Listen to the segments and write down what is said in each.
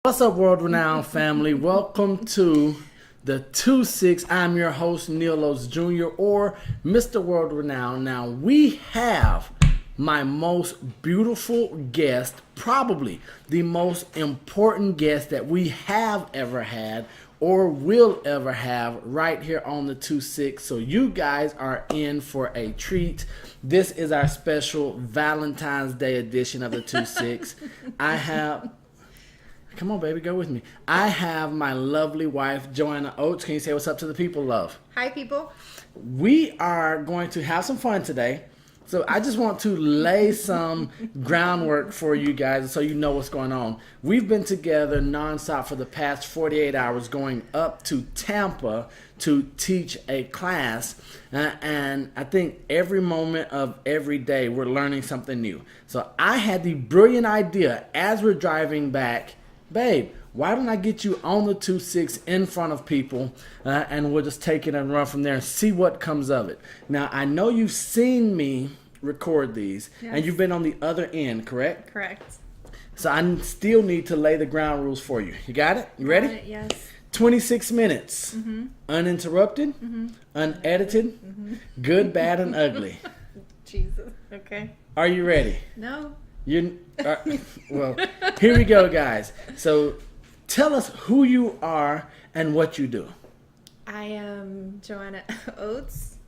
What's up, world renowned family? Welcome to the 2-6. I'm your host, Neil Oates Jr. or Mr. World Renowned. Now, we have my most beautiful guest, probably the most important guest that we have ever had or will ever have right here on the 2-6. So you guys are in for a treat. This is our special Valentine's Day edition of the 2-6. Come on, baby, go with me. I have my lovely wife, Joanna Oates. Can you say what's up to the people, love? Hi, people. We are going to have some fun today. So I just want to lay some groundwork for you guys so you know what's going on. We've been together nonstop for the past 48 hours going up to Tampa to teach a class. And I think every moment of every day we're learning something new. So I had the brilliant idea as we're driving back, babe, why don't I get you on the 2-6 in front of people and we'll just take it and run from there and see what comes of it. Now, I know you've seen me record these, yes, and you've been on the other end, correct? Correct. So I still need to lay the ground rules for you. You got it? You ready? Yes. 26 minutes. Uninterrupted, unedited, good, bad, and ugly. Jesus. Okay. Are you ready? No. Well, here we go, guys. So tell us who you are and what you do. I am Joanna Oates.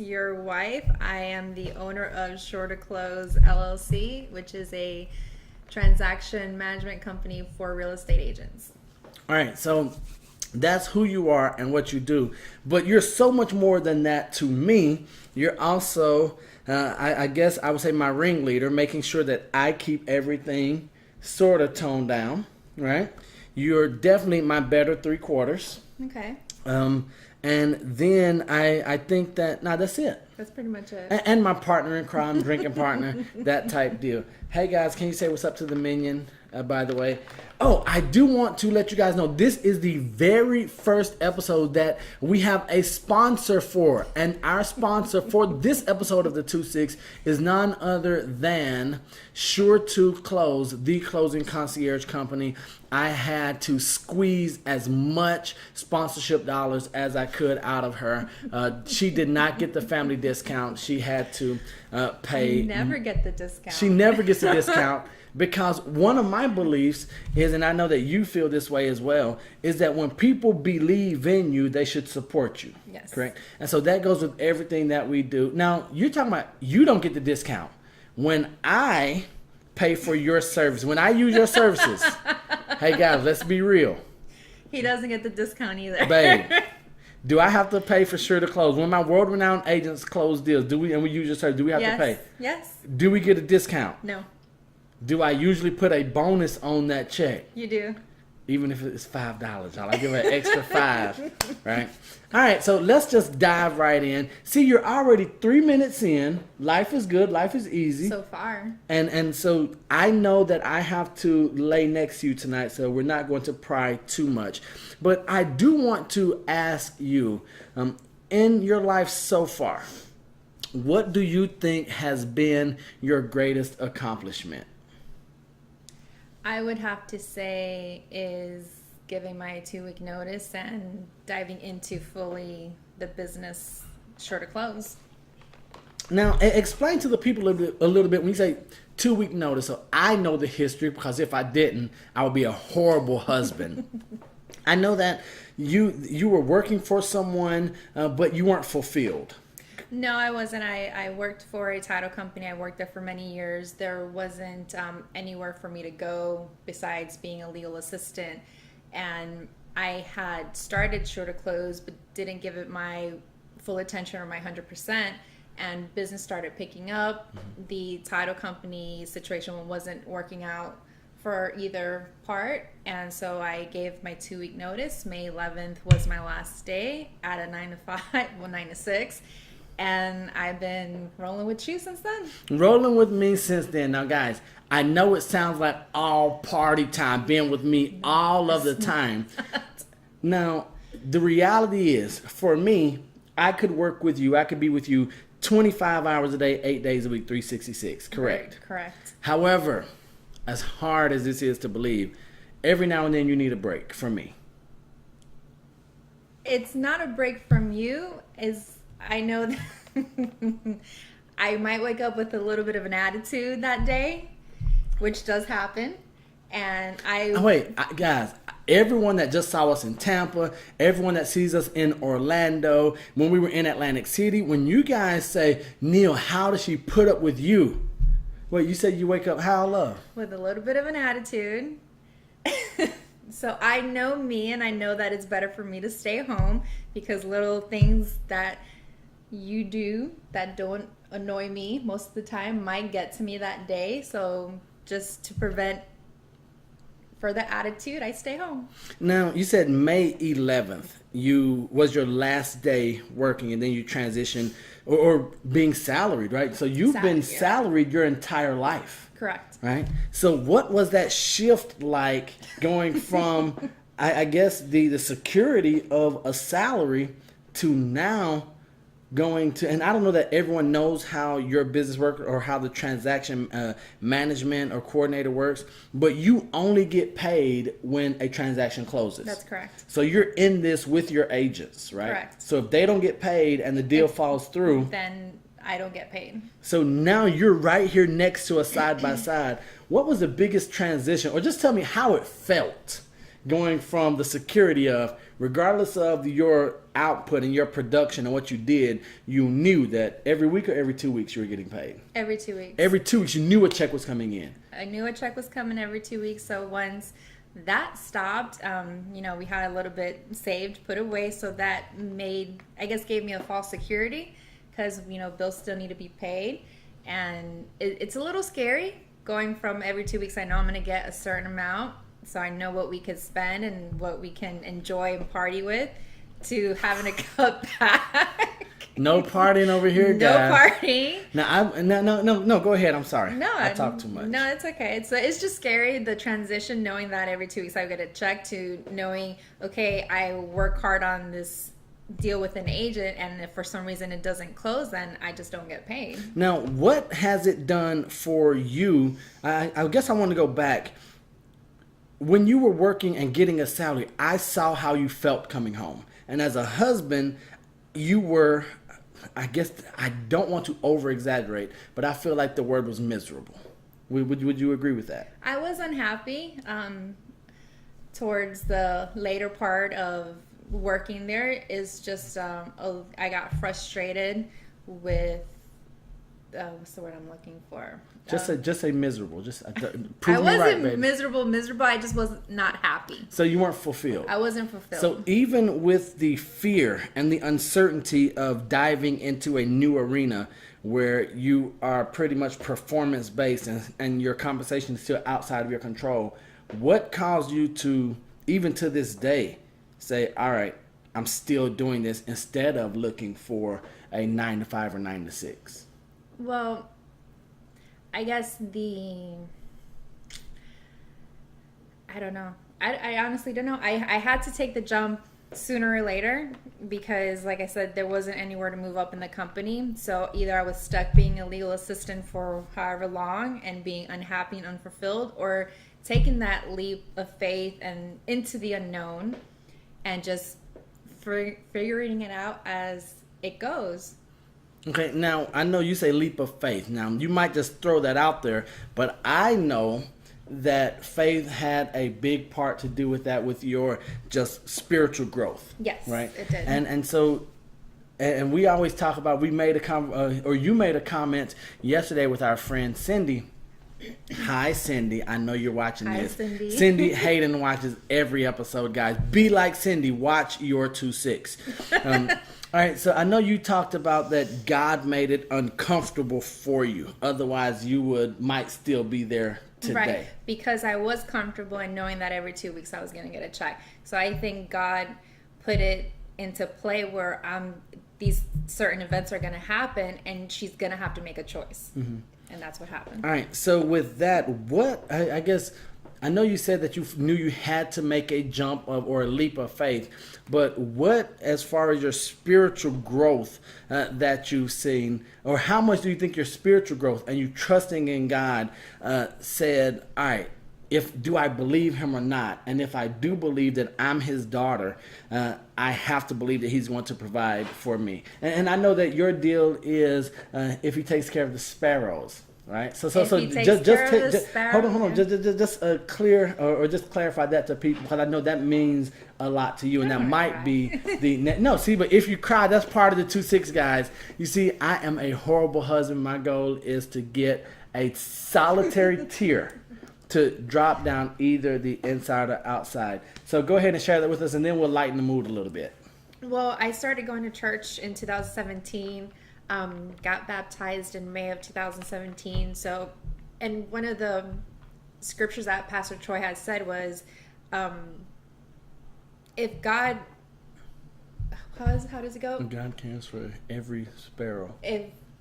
Your wife. I am the owner of Sure to Close LLC, which is a transaction management company for real estate agents. All right, so that's who you are and what you do. But you're so much more than that to me. You're also, I guess I would say, my ringleader, making sure that I keep everything sort of toned down, right? You're definitely my better three-quarters. Okay. And then I think that, that's it. That's pretty much it. And my partner in crime, drinking partner, that type deal. Hey, guys, can you say what's up to the minion, by the way? Oh, I do want to let you guys know this is the very first episode that we have a sponsor for. And our sponsor for this episode of the 2-6 is none other than Sure to Close, the closing concierge company. I had to squeeze as much sponsorship dollars as I could out of her. She did not get the family discount. She had to pay. You never get the discount. She never gets the discount. Because one of my beliefs is, and I know that you feel this way as well, is that when people believe in you, they should support you. Yes. Correct? And so that goes with everything that we do. Now, you're talking about you don't get the discount. When I pay for your service, when I use your services, hey guys, let's be real. He doesn't get the discount either. Babe, do I have to pay for Sure to Close? When my world-renowned agents close deals, and we use your service, do we have to pay? Yes. Do we get a discount? No. Do I usually put a bonus on that check? You do. Even if it's $5, I'll give her an extra $5, right? All right, so let's just dive right in. See, you're already 3 minutes in. Life is good. Life is easy. So far. And so I know that I have to lay next to you tonight, so we're not going to pry too much. But I do want to ask you, in your life so far, what do you think has been your greatest accomplishment? I would have to say is giving my 2-week notice and diving into fully the business Sure to Close. Now, explain to the people a little bit when you say 2-week notice. So I know the history, because if I didn't, I would be a horrible husband. I know that you were working for someone, but you weren't fulfilled. No, I wasn't. I worked for a title company. I worked there for many years. There wasn't anywhere for me to go besides being a legal assistant. And I had started Sure to Close, but didn't give it my full attention or my 100%. And business started picking up. The title company situation wasn't working out for either part. And so I gave my 2-week notice. May 11th was my last day at a 9 to 6. And I've been rolling with you since then. Rolling with me since then. Now, guys, I know it sounds like all party time, being with me all of the time. Now, the reality is, for me, I could work with you. I could be with you 25 hours a day, 8 days a week, 366. Correct? Correct. However, as hard as this is to believe, every now and then you need a break from me. It's not a break from you. I know that I might wake up with a little bit of an attitude that day, which does happen. And guys, everyone that just saw us in Tampa, everyone that sees us in Orlando, when we were in Atlantic City, when you guys say, Neil, how does she put up with you? Wait, you said you wake up how, love? With a little bit of an attitude. So I know me, and I know that it's better for me to stay home because little things that you do that don't annoy me most of the time might get to me that day. So just to prevent further attitude, I stay home. Now, you said May 11th was your last day working, and then you transitioned or being salaried, right? So you've been salaried your entire life. Correct. Right? So what was that shift like going from, I guess, the security of a salary to now going to, and I don't know that everyone knows how your business works or how the transaction management or coordinator works, but you only get paid when a transaction closes. That's correct. So you're in this with your agents, right? Correct. So if they don't get paid and the deal falls through, then I don't get paid. So now you're right here next to us side by side. What was the biggest transition? Or just tell me how it felt going from the security of, regardless of your output and your production and what you did, you knew that every week or every 2 weeks you were getting paid? Every 2 weeks. Every 2 weeks you knew a check was coming in. I knew a check was coming every 2 weeks. So once that stopped, we had a little bit saved, put away. So that gave me a false security. Because, bills still need to be paid. And it's a little scary going from every 2 weeks. I know I'm going to get a certain amount. So I know what we could spend and what we can enjoy and party with, to having to cut back. No partying over here, guys. No partying. No, go ahead. I'm sorry. No, I talk too much. No, it's okay. It's just scary, the transition, knowing that every 2 weeks I get a check, to knowing, okay, I work hard on this deal with an agent, and if for some reason it doesn't close, then I just don't get paid. Now, what has it done for you? I guess I want to go back. When you were working and getting a salary, I saw how you felt coming home. And as a husband, you were, I guess, I don't want to over-exaggerate, but I feel like the word was miserable. Would you agree with that? I was unhappy towards the later part of working there. Is just I got frustrated with what's the word I'm looking for? Just say miserable. Just I wasn't miserable. I just was not happy. So you weren't fulfilled. I wasn't fulfilled. So even with the fear and the uncertainty of diving into a new arena where you are pretty much performance based and your compensation is still outside of your control, what caused you to, even to this day, say, all right, I'm still doing this, instead of looking for a 9 to 5 or 9 to 6? Well, I guess I don't know. I honestly don't know. I had to take the jump sooner or later because, like I said, there wasn't anywhere to move up in the company. So either I was stuck being a legal assistant for however long and being unhappy and unfulfilled, or taking that leap of faith and into the unknown and just figuring it out as it goes. Okay, now I know you say leap of faith. Now you might just throw that out there, but I know that faith had a big part to do with that, with your just spiritual growth. Yes, right? It did. And so, and we always talk about, you made a comment yesterday with our friend Cindy. Hi, Cindy. I know you're watching this. Hi, Cindy. Cindy Hayden watches every episode, guys. Be like Cindy. Watch your 2-6. All right, so I know you talked about that God made it uncomfortable for you. Otherwise, you might still be there today. Right, because I was comfortable in knowing that every 2 weeks I was going to get a check. So I think God put it into play where these certain events are going to happen, and she's going to have to make a choice. Mm-hmm. And that's what happened. All right, so with that, what, I guess, I know you said that you knew you had to make a jump of or a leap of faith, but what, as far as your spiritual growth that you've seen, or how much do you think your spiritual growth and you trusting in God said, all right, do I believe him or not? And if I do believe that I'm his daughter, I have to believe that he's going to provide for me. And I know that your deal is if he takes care of the sparrows, right? So just hold on, just clear or just clarify that to people, because I know that means a lot to you, and that might be no. See, but if you cry, that's part of the 2-6 guys. You see, I am a horrible husband. My goal is to get a solitary tear to drop down either the inside or outside. So go ahead and share that with us, and then we'll lighten the mood a little bit. Well, I started going to church in 2017, got baptized in May of 2017. So, and one of the scriptures that Pastor Troy had said was, if God, how does it go? God cares for every sparrow.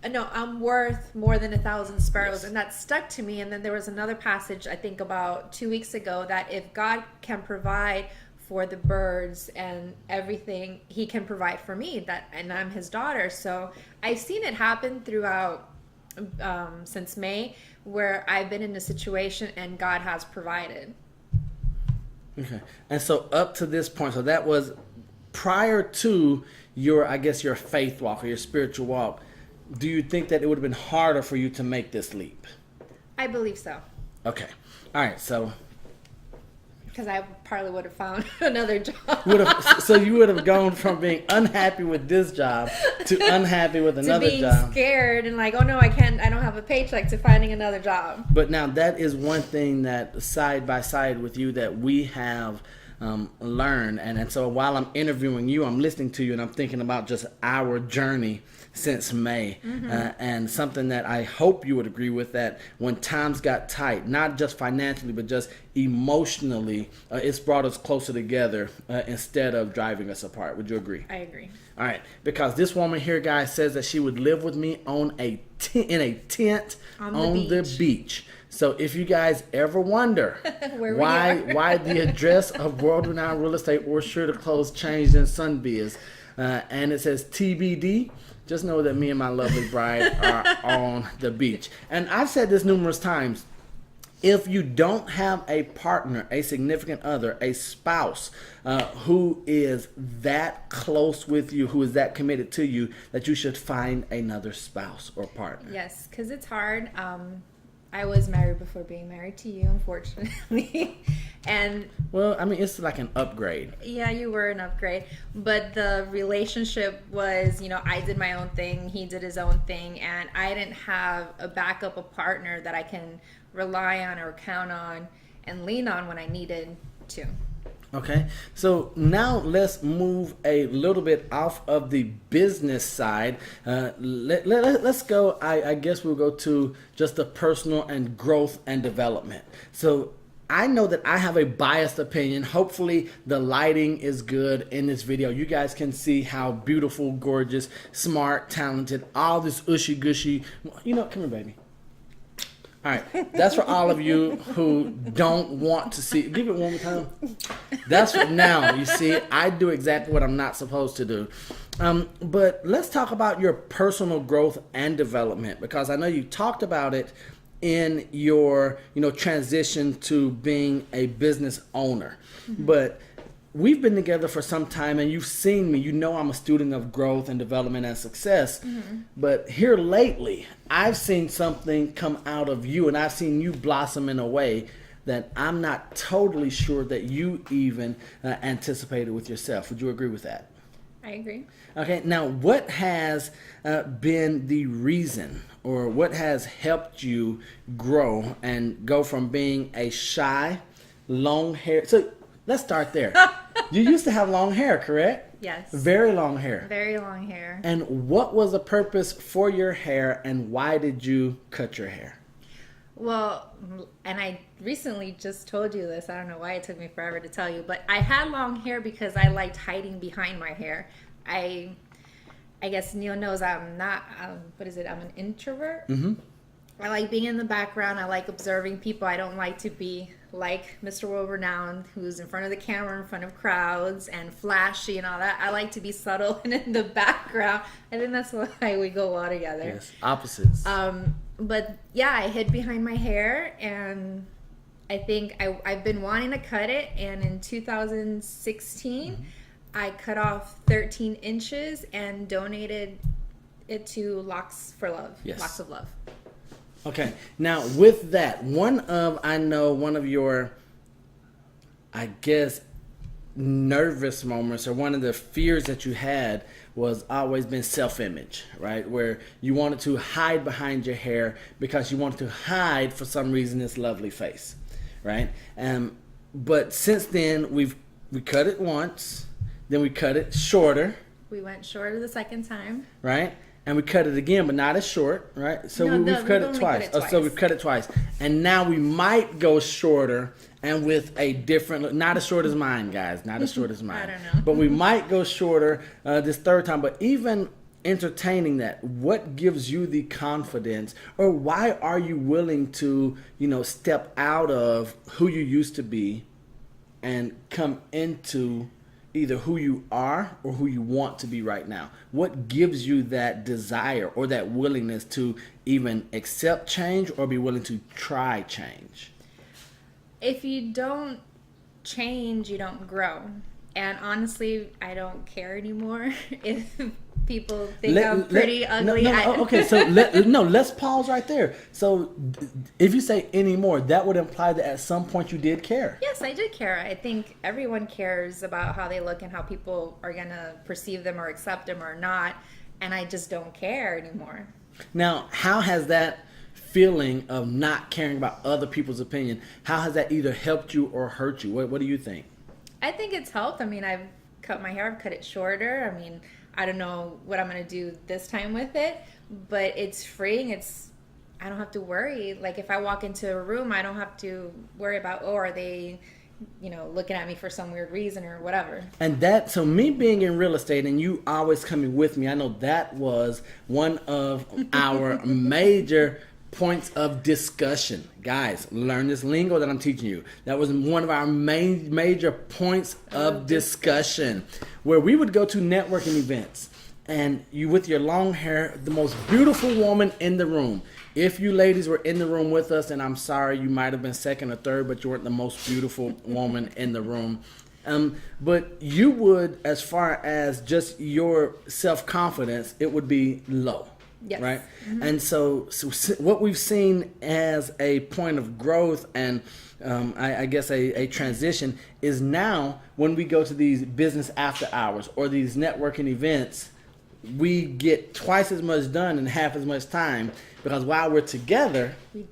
No, I'm worth more than 1,000 sparrows. Yes. And that stuck to me. And then there was another passage, I think about 2 weeks ago, that if God can provide for the birds and everything, he can provide for me, and I'm his daughter. So I've seen it happen throughout since May, where I've been in a situation and God has provided. Okay. And so up to this point, so that was prior to your faith walk or your spiritual walk. Do you think that it would have been harder for you to make this leap? I believe so. Okay. All right. So. Because I probably would have found another job. So you would have gone from being unhappy with this job to unhappy with another job. To being scared and like, oh no, I don't have a paycheck, to finding another job. But now that is one thing that side by side with you that we have learned. And so while I'm interviewing you, I'm listening to you and I'm thinking about just our journey since May. And something that I hope you would agree with, that when times got tight, not just financially, but just emotionally, it's brought us closer together instead of driving us apart. Would you agree? I agree. All right. Because this woman here, guys, says that she would live with me in a tent on the beach. So if you guys ever wonder why the address of World Renowned Real Estate or Sure to Close changed in Sunbiz, and it says TBD, just know that me and my lovely bride are on the beach. And I've said this numerous times. If you don't have a partner, a significant other, a spouse who is that close with you, who is that committed to you, that you should find another spouse or partner. Yes, because it's hard. I was married before being married to you, unfortunately. And well, I mean, it's like an upgrade. Yeah, you were an upgrade. But the relationship was, I did my own thing, he did his own thing, and I didn't have a backup, a partner that I can rely on or count on and lean on when I needed to. Okay, so now let's move a little bit off of the business side. Let's go, I guess we'll go to just the personal and growth and development. So I know that I have a biased opinion. Hopefully the lighting is good in this video. You guys can see how beautiful, gorgeous, smart, talented, all this ushy gushy. Come here, baby. All right, that's for all of you who don't want to see. Give it one more time. That's for now. You see, I do exactly what I'm not supposed to do. But let's talk about your personal growth and development, because I know you talked about it in your, transition to being a business owner. Mm-hmm. But we've been together for some time, and you've seen me. I'm a student of growth and development and success. Mm-hmm. But here lately, I've seen something come out of you, and I've seen you blossom in a way that I'm not totally sure that you even anticipated with yourself. Would you agree with that? I agree. Okay, now what has been the reason, or what has helped you grow and go from being a shy, long hair? So let's start there. You used to have long hair, correct? Yes. Very long hair. Very long hair. And what was the purpose for your hair, and why did you cut your hair? Well, and I recently just told you this. I don't know why it took me forever to tell you, but I had long hair because I liked hiding behind my hair. I guess Neil knows I'm not, I'm an introvert. Mm-hmm. I like being in the background. I like observing people. I don't like to be like Mr. World Renowned, who's in front of the camera, in front of crowds, and flashy and all that. I like to be subtle and in the background. I think that's why we go well together. Yes, opposites. But yeah, I hid behind my hair, and I think I've been wanting to cut it. And in 2016, I cut off 13 inches and donated it to Locks for Love. Yes. Locks of Love. Okay, now with that, I know one of your, I guess, nervous moments, or one of the fears that you had was always been self-image, right? Where you wanted to hide behind your hair because you wanted to hide, for some reason, this lovely face, right? But since then, we cut it once, then we cut it shorter. We went shorter the second time. Right? And we cut it again, but not as short, right? So we've cut it twice. So we've cut it twice. And now we might go shorter and with a different look. Not as short as mine, guys. Not as short as mine. I don't know. But we might go shorter this third time. But even entertaining that, what gives you the confidence, or why are you willing to, step out of who you used to be and come into either who you are or who you want to be right now? What gives you that desire or that willingness to even accept change or be willing to try change? If you don't change, you don't grow. And honestly, I don't care anymore if people think I'm pretty ugly. Okay, so let's pause right there. So if you say anymore, that would imply that at some point you did care. Yes, I did care. I think everyone cares about how they look and how people are going to perceive them or accept them or not. And I just don't care anymore. Now, how has that feeling of not caring about other people's opinion, how has that either helped you or hurt you? What do you think? I think it's helped. I mean, I've cut my hair, I've cut it shorter. I mean, I don't know what I'm going to do this time with it, but it's freeing. I don't have to worry. Like, if I walk into a room, I don't have to worry about, are they, looking at me for some weird reason or whatever. And so me being in real estate and you always coming with me, I know that was one of our major points of discussion. Guys, learn this lingo that I'm teaching you. That was one of our major points of discussion, where we would go to networking events and you, with your long hair, the most beautiful woman in the room. If you ladies were in the room with us, and I'm sorry, you might have been second or third, but you weren't the most beautiful woman in the room. But you would, as far as just your self-confidence, it would be low. Yes. Right? Mm-hmm. And so what we've seen as a point of growth and I guess a transition is now when we go to these business after hours or these networking events, we get twice as much done in half as much time, because while we're together, we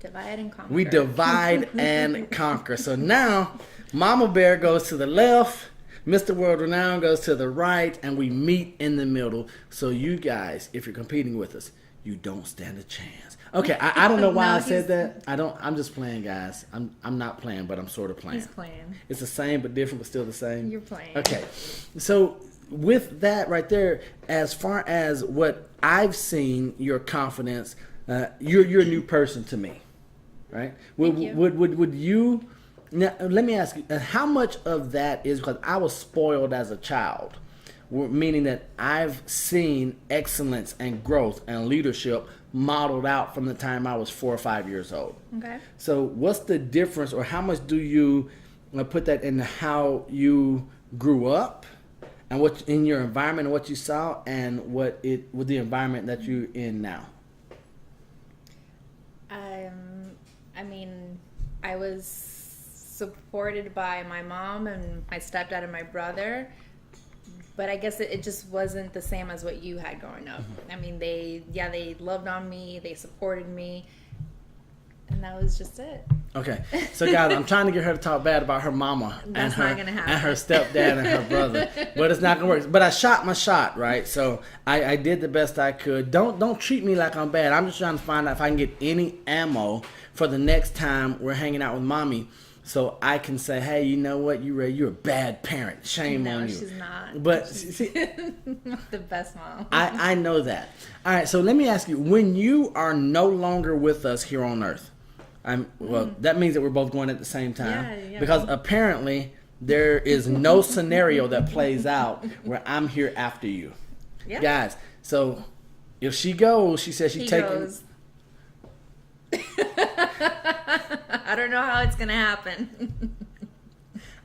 divide and conquer. So now Mama Bear goes to the left, Mr. World Renowned goes to the right, and we meet in the middle. So you guys, if you're competing with us, you don't stand a chance. Okay, I don't know why I said that. I'm just playing, guys. I'm not playing, but I'm sort of playing. He's playing. It's the same but different, but still the same. You're playing. Okay, so with that right there, as far as what I've seen, your confidence, you're a new person to me, right? Would you? Now, let me ask you, how much of that is because I was spoiled as a child? Meaning that I've seen excellence and growth and leadership modeled out from the time I was 4 or 5 years old. Okay. So what's the difference, or how much do you put that in how you grew up and what in your environment and what you saw and with the environment that you're in now? I mean, I was supported by my mom and my stepdad and my brother. But I guess it just wasn't the same as what you had growing up. Mm-hmm. I mean, they loved on me, they supported me, and that was just it. Okay, so guys, I'm trying to get her to talk bad about her mama and her stepdad and her brother, but it's not gonna work. But I shot my shot, right? So I did the best I could. Don't treat me like I'm bad. I'm just trying to find out if I can get any ammo for the next time we're hanging out with mommy. So I can say, hey, you know what, you're a bad parent. Shame on you. No, she's not. But she's the best mom. I know that. All right, so let me ask you, when you are no longer with us here on earth, That means that we're both going at the same time. Yeah. Because apparently there is no scenario that plays out where I'm here after you. Yeah. Guys, so if she goes, she says she's taking... goes. I don't know how it's going to happen.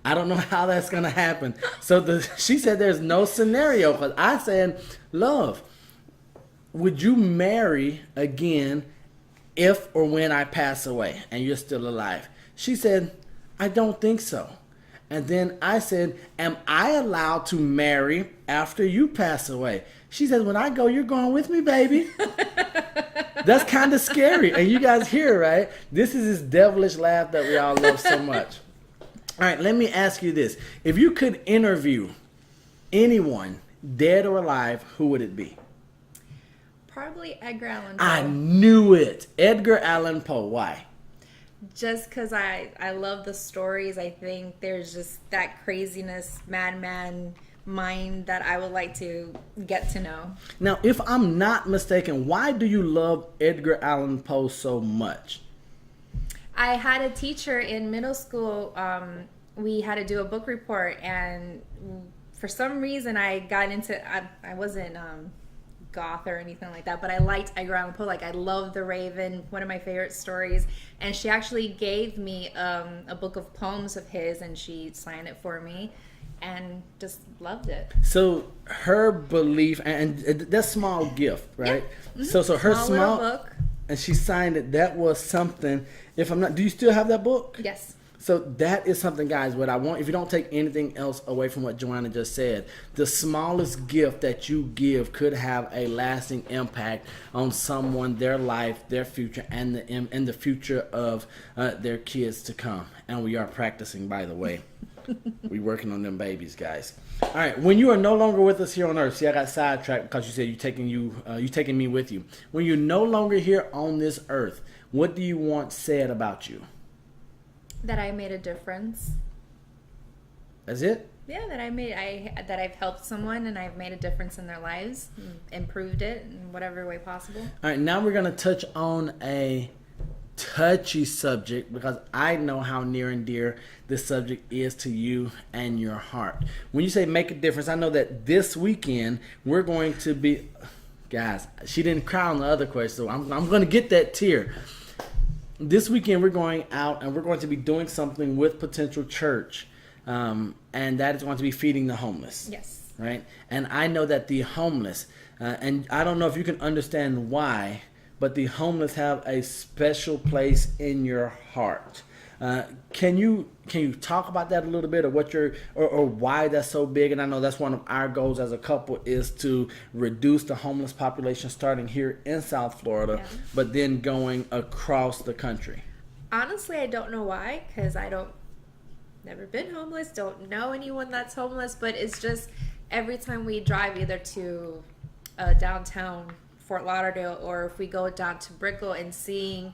I don't know how that's going to happen. So she said there's no scenario. Because I said, love, would you marry again if or when I pass away and you're still alive? She said, I don't think so. And then I said, am I allowed to marry after you pass away? She said, when I go, you're going with me, baby. That's kind of scary. And you guys hear, right? This is this devilish laugh that we all love so much. All right, let me ask you this. If you could interview anyone, dead or alive, who would it be? Probably Edgar Allan Poe. I knew it. Edgar Allan Poe. Why? Just because I love the stories. I think there's just that craziness, madman mind that I would like to get to know. Now, if I'm not mistaken, why do you love Edgar Allan Poe so much? I had a teacher in middle school. We had to do a book report, and for some reason I got into, I wasn't goth or anything like that, but I liked Edgar Allan Poe. Like, I love The Raven, one of my favorite stories, and she actually gave me a book of poems of his, and she signed it for me and just loved it. So her belief, and that small gift, right? Yeah. Mm-hmm. So her small book, and she signed it. That was something. If I'm not, do you still have that book? Yes. So that is something, guys, what I want, if you don't take anything else away from what Joanna just said, the smallest gift that you give could have a lasting impact on someone, their life, their future, and the future of their kids to come. And we are practicing, by the way. We're working on them babies, guys. All right, when you are no longer with us here on earth, see, I got sidetracked because you said you taking me with you. When you're no longer here on this earth, what do you want said about you? That I made a difference. That's it? Yeah, that I've helped someone and I've made a difference in their lives, improved it in whatever way possible. All right, now we're going to touch on a touchy subject because I know how near and dear this subject is to you and your heart. When you say make a difference, I know that this weekend we're going to be... Guys, she didn't cry on the other question, so I'm going to get that tear. This weekend we're going out and we're going to be doing something with Potential Church, and that is going to be feeding the homeless. Yes. Right? And I know that the homeless, and I don't know if you can understand why, but the homeless have a special place in your heart. Can you talk about that a little bit, or what or why that's so big? And I know that's one of our goals as a couple is to reduce the homeless population starting here in South Florida, but then going across the country. Honestly, I don't know why, because never been homeless, don't know anyone that's homeless, but it's just every time we drive either to downtown Fort Lauderdale, or if we go down to Brickell and seeing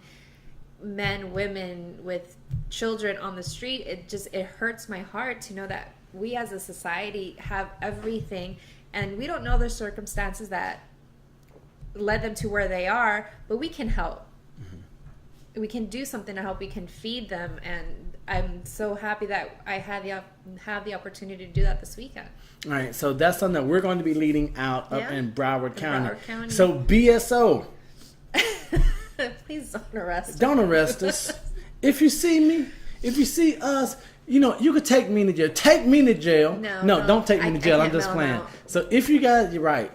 men, women with children on the street, it hurts my heart to know that we as a society have everything and we don't know the circumstances that led them to where they are, but we can help. Mm-hmm. We can do something to help. We can feed them, and I'm so happy that I have the opportunity to do that this weekend. All right, so that's something that we're going to be leading out up in Broward County. So BSO. Please don't arrest us. Don't arrest us. If you see me, if you see us, you could take me to jail. Take me to jail. No, don't take me to jail. I'm just playing. No. So if you guys, you're right.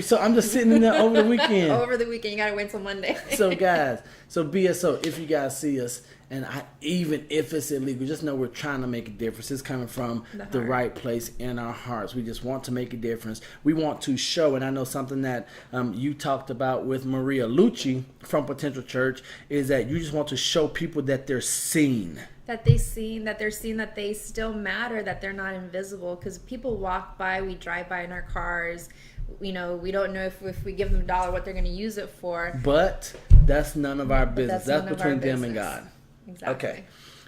So I'm just sitting in there over the weekend. Over the weekend, you got to wait till Monday. So guys, BSO, if you guys see us, and even if it's illegal, just know we're trying to make a difference. It's coming from the right place in our hearts. We just want to make a difference. We want to show, and I know something that you talked about with Maria Lucci from Potential Church is that you just want to show people that they're seen. That they're seen, that they still matter, that they're not invisible. Because people walk by, we drive by in our cars. We don't know if we give them $1 what they're going to use it for. But that's none of our business. That's between them and God. Exactly. Okay.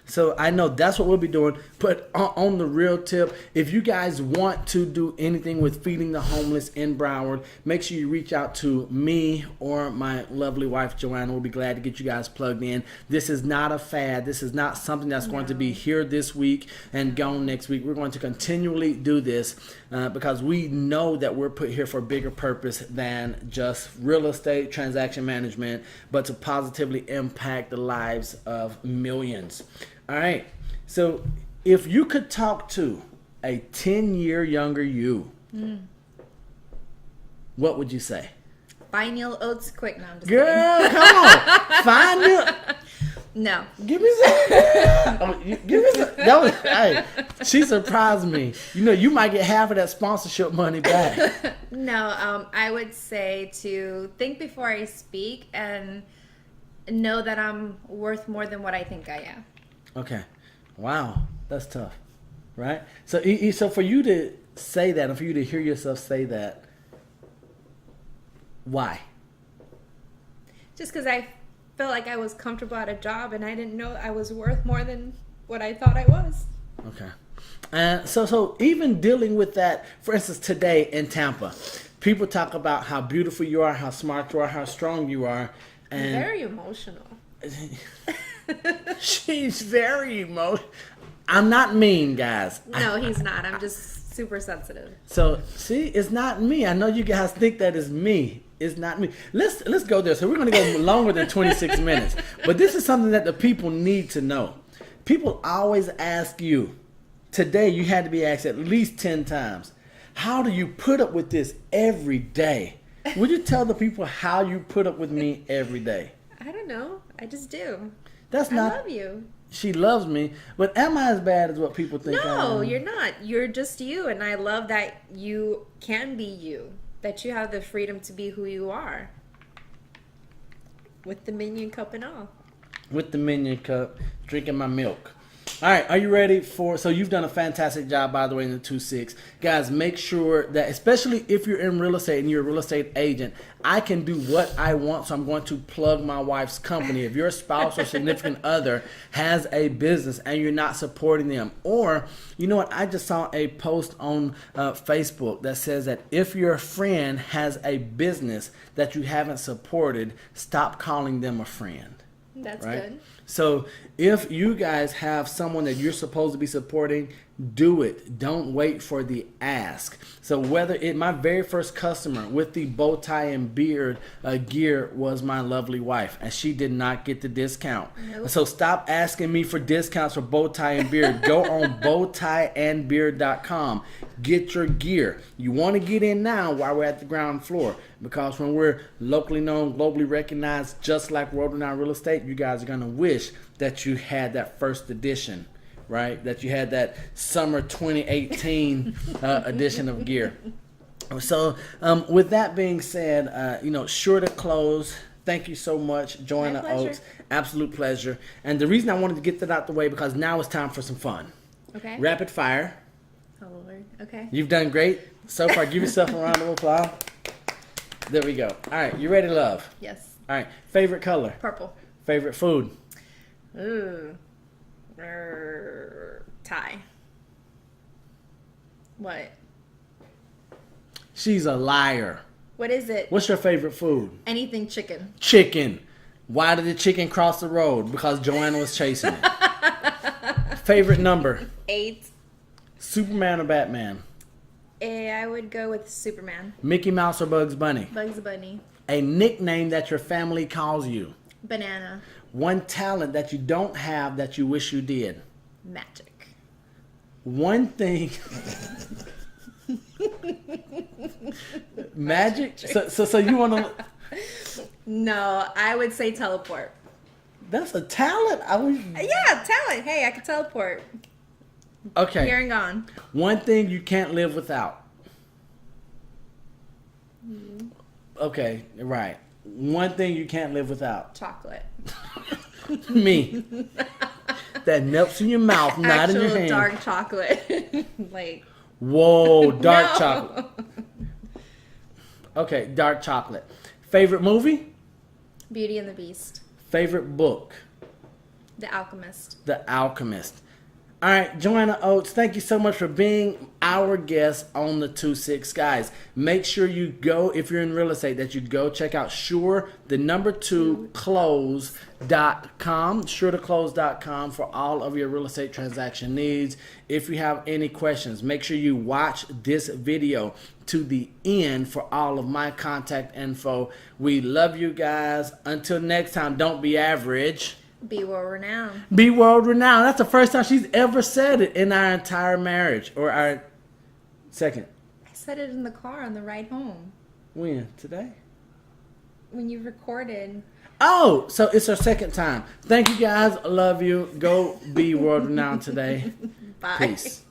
So I know that's what we'll be doing. But on the real tip, if you guys want to do anything with feeding the homeless in Broward, make sure you reach out to me or my lovely wife, Joanna. We'll be glad to get you guys plugged in. This is not a fad. This is not something that's going to be here this week and gone next week. We're going to continually do this because we know that we're put here for a bigger purpose than just real estate transaction management, but to positively impact the lives of millions. All right, so if you could talk to a 10-year younger you, what would you say? Buy Neil Oates quick. No, I'm just Girl, kidding. come on. Find Neil. No. Give me some. Give me some. That was, hey, she surprised me. You know, you might get half of that sponsorship money back. No, I would say to think before I speak and know that I'm worth more than what I think I am. Okay. Wow. That's tough. Right? So, so for you to say that and for you to hear yourself say that, why? Just because I felt like I was comfortable at a job and I didn't know I was worth more than what I thought I was. Okay. So even dealing with that, for instance, today in Tampa, people talk about how beautiful you are, how smart you are, how strong you are. And very emotional. She's very emotional. I'm not mean, guys. No, he's not. I'm just super sensitive. So, see, it's not me. I know you guys think that is me. It's not me. Let's go there. So we're going to go longer than 26 minutes. But this is something that the people need to know. People always ask you. Today, you had to be asked at least 10 times. How do you put up with this every day? Would you tell the people how you put up with me every day? I don't know. I just do. That's not. I love you. She loves me, but am I as bad as what people think I am? No, you're not. You're just you, and I love that you can be you. That you have the freedom to be who you are. With the Minion cup and all. With the Minion cup, drinking my milk. All right, are you ready for, so you've done a fantastic job, by the way, in the 2-6. Guys, make sure that, especially if you're in real estate and you're a real estate agent, I can do what I want, so I'm going to plug my wife's company. If your spouse or significant other has a business and you're not supporting them, or, you know what, I just saw a post on Facebook that says that if your friend has a business that you haven't supported, stop calling them a friend. That's right? good. So if you guys have someone that you're supposed to be supporting, do it. Don't wait for the ask. So whether my very first customer with the bow tie and beard gear was my lovely wife, and she did not get the discount. Nope. So stop asking me for discounts for bow tie and beard. Go on bowtieandbeard.com. Get your gear. You want to get in now while we're at the ground floor, because when we're locally known, globally recognized, just like World Renowned Real Estate, you guys are going to wish that you had that first edition. Right, that you had that summer 2018 edition of gear. So, with that being said, sure to close. Thank you so much, Joanna Oates. Absolute pleasure. And the reason I wanted to get that out the way because now it's time for some fun. Okay. Rapid fire. Oh Lord. Okay. You've done great so far. Give yourself a round of applause. There we go. All right, you ready, love? Yes. All right. Favorite color. Purple. Favorite food. Ooh. Tie. What? She's a liar. What is it? What's your favorite food? Anything chicken. Chicken. Why did the chicken cross the road? Because Joanna was chasing it. Favorite number? 8. Superman or Batman? I would go with Superman. Mickey Mouse or Bugs Bunny? Bugs Bunny. A nickname that your family calls you? Banana. One talent that you don't have that you wish you did? Magic. One thing. Magic? So you want to? No, I would say teleport. That's a talent. Yeah, talent. Hey, I can teleport. Okay. Here and gone. One thing you can't live without. Okay, right. One thing you can't live without. Chocolate. Me. That melts in your mouth, not in your hand. Dark chocolate. Like. Whoa, dark No. chocolate. Okay, dark chocolate. Favorite movie? Beauty and the Beast. Favorite book? The Alchemist. The Alchemist. All right, Joanna Oates, thank you so much for being our guest on the 2-6. Guys, make sure you go, if you're in real estate, that you go check out close.com, close.com for all of your real estate transaction needs. If you have any questions, make sure you watch this video to the end for all of my contact info. We love you guys. Until next time, don't be average. Be world renowned. Be world renowned. That's the first time she's ever said it in our entire marriage. Or our second. I said it in the car on the ride home. When? Today? When you recorded. Oh, so it's her second time. Thank you guys. I love you. Go be world renowned today. Bye. Peace.